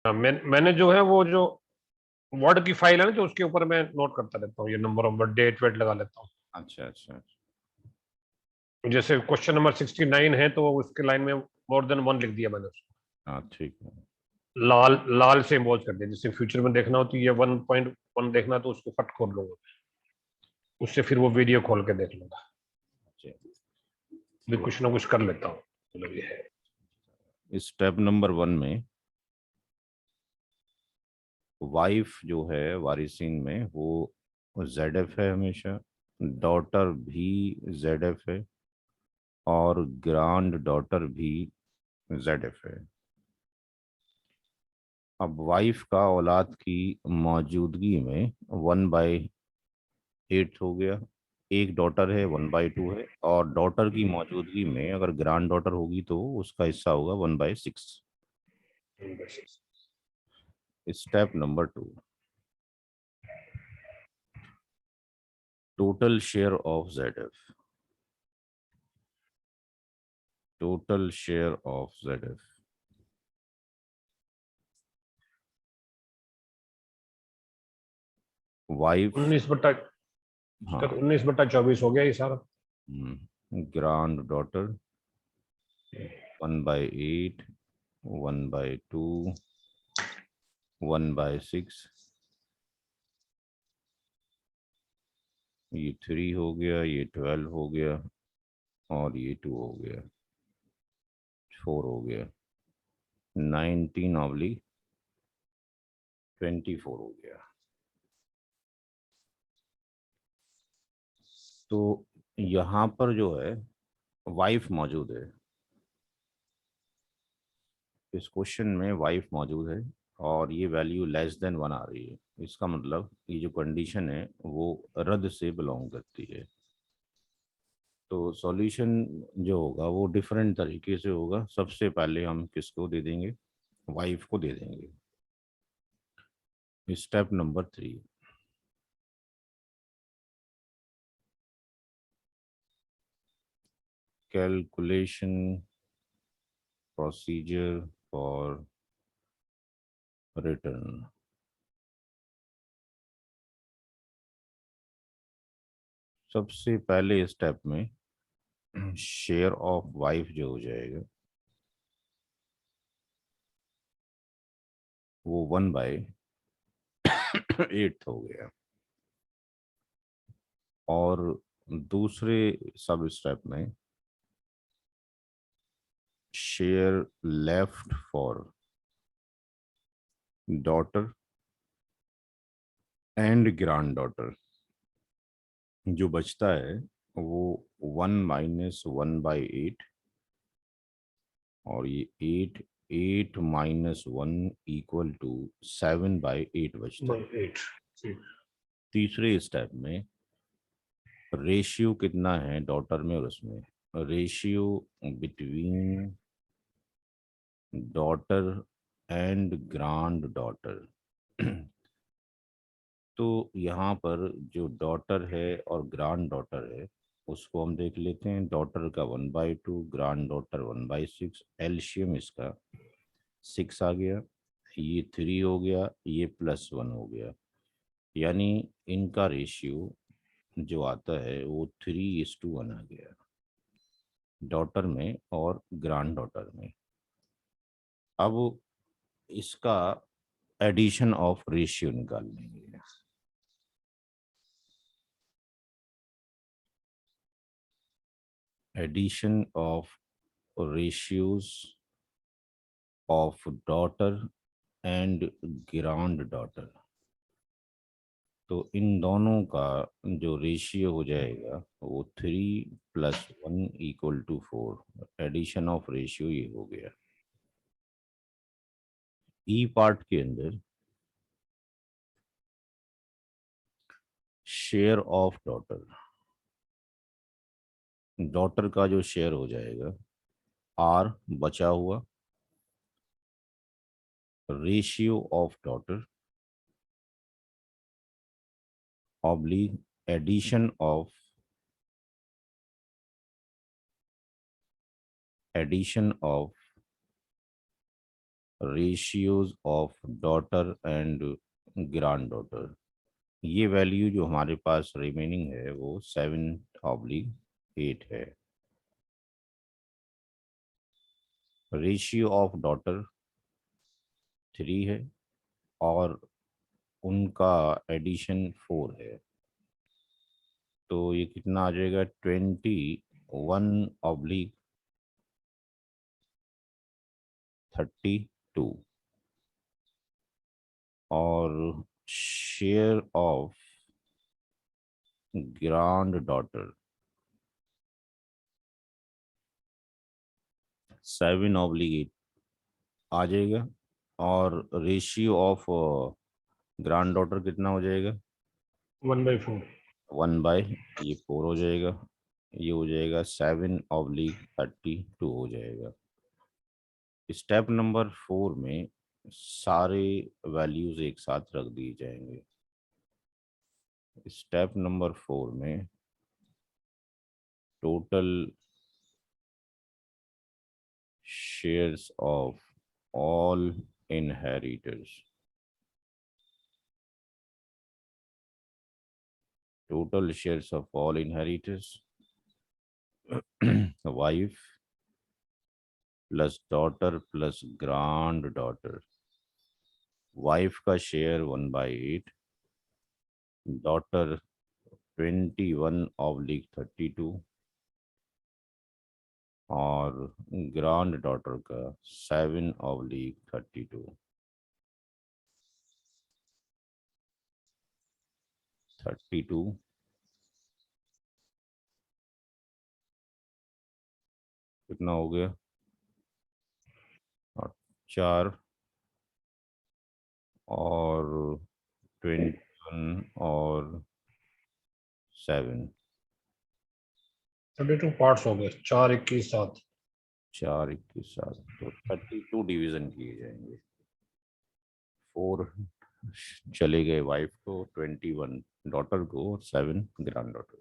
मैंने जो है वो जो वर्ड की फाइल है ना, जो उसके ऊपर मैं नोट करता रहता हूँ, ये number of birth, date weight लगा लेता हूँ। अच्छा अच्छा अच्छा। जैसे क्वेश्चन नंबर 69 है तो उसके लाइन में मोर देन वन लिख दिया मैंने उसको, हाँ ठीक है। लाल लाल से इम्बोज कर दिया। जैसे फ्यूचर में देखना हो तो ये 1.1 देखना तो उसको फट खोल लूंगा, उससे फिर वो वीडियो खोल के देख लूंगा। अच्छा, भी कुछ ना कुछ कर लेता हूँ, चलो ये है। स्टेप नंबर 1 में वाइफ जो है वारिसिन में वो ZF है हमेशा, डॉटर भी ZF है, और ग्रांड डॉटर भी ZF है। अब वाइफ का औलाद की मौजूदगी में 1/8 हो गया। एक डॉटर है 1/2 है, और डॉटर की मौजूदगी में अगर ग्रांड डॉटर होगी तो उसका हिस्सा होगा 1/6। Step number 2, total share of ZF। Total share of ZF, wife, 19/24 हो गया ये सारा। ग्रांड डॉटर 1/8, 1/2, 1/6, ये 3 हो गया, ये 12 हो गया, और ये 2 हो गया, 4 हो गया, 19/24 हो गया। तो यहाँ पर जो है वाइफ मौजूद है, इस क्वेश्चन में वाइफ मौजूद है, और ये वैल्यू लेस देन 1 आ रही है। इसका मतलब ये जो कंडीशन है वो रद्द से बिलोंग करती है। तो सॉल्यूशन जो होगा वो डिफरेंट तरीके से होगा। सबसे पहले हम किसको दे देंगे, वाइफ को दे देंगे। Step number 3, calculation procedure for return. सबसे पहले स्टेप में शेयर ऑफ वाइफ जो हो जाएगा वो 1/8 हो गया, और दूसरे सब स्टेप में share left for daughter and grand daughter जो बचता है वो 1 - 1/8, और ये 8 - 1 = 7/8 बचता है। 8। तीसरे स्टेप में रेशियो कितना है डॉटर में और उसमें, ratio between daughter and grand daughter. तो यहाँ पर जो डॉटर है और ग्रैंड डॉटर है उसको हम देख लेते हैं। डॉटर का 1/2, ग्रैंड डॉटर 1/6, एलसीएम इसका 6 आ गया, ये 3 हो गया, ये +1 हो गया। यानी इनका रेशियो जो आता है वो 3:1 आ गया, डॉटर में और ग्रैंड डॉटर में। अब इसका एडिशन ऑफ रेशियो निकाल लेंगे। Addition of ratios of daughter and granddaughter। तो इन दोनों का जो रेशियो हो जाएगा वो 3 + 1 = 4। एडिशन ऑफ रेशियो ये हो गया। ई पार्ट के अंदर शेयर ऑफ डॉटर, डॉटर का जो शेयर हो जाएगा आर बचा हुआ, ratio of daughter oblique addition of ratios of daughter and granddaughter. ये वैल्यू जो हमारे पास रिमेनिंग है वो 7/8 है। रेशियो ऑफ डॉटर 3 है और उनका एडिशन 4 है, तो ये कितना आ जाएगा 21/32। और शेयर ऑफ ग्रैंड डॉटर 7/8 आ जाएगा। और रेशियो ऑफ ग्रैंड डॉटर कितना हो जाएगा 1/4। 1/, ये 4 हो जाएगा, ये हो जाएगा 7/32 हो जाएगा। स्टेप नंबर 4 में सारे वैल्यूज एक साथ रख दिए जाएंगे। स्टेप नंबर 4 में total shares of all inheritors, total shares of all inheritors, wife plus daughter plus granddaughter। Wife का शेयर 1/8, डॉटर 21/32 और ग्रैंड डॉटर का 7/32। 32 कितना हो गया, और 4 और 21 और 7, 32 पार्ट्स हो गए, 4 21 7। 4 21 7, तो 32 डिवीजन किए जाएंगे। 4 चले गए वाइफ को, 21 डॉटर को, 7 ग्रैंड डॉटर।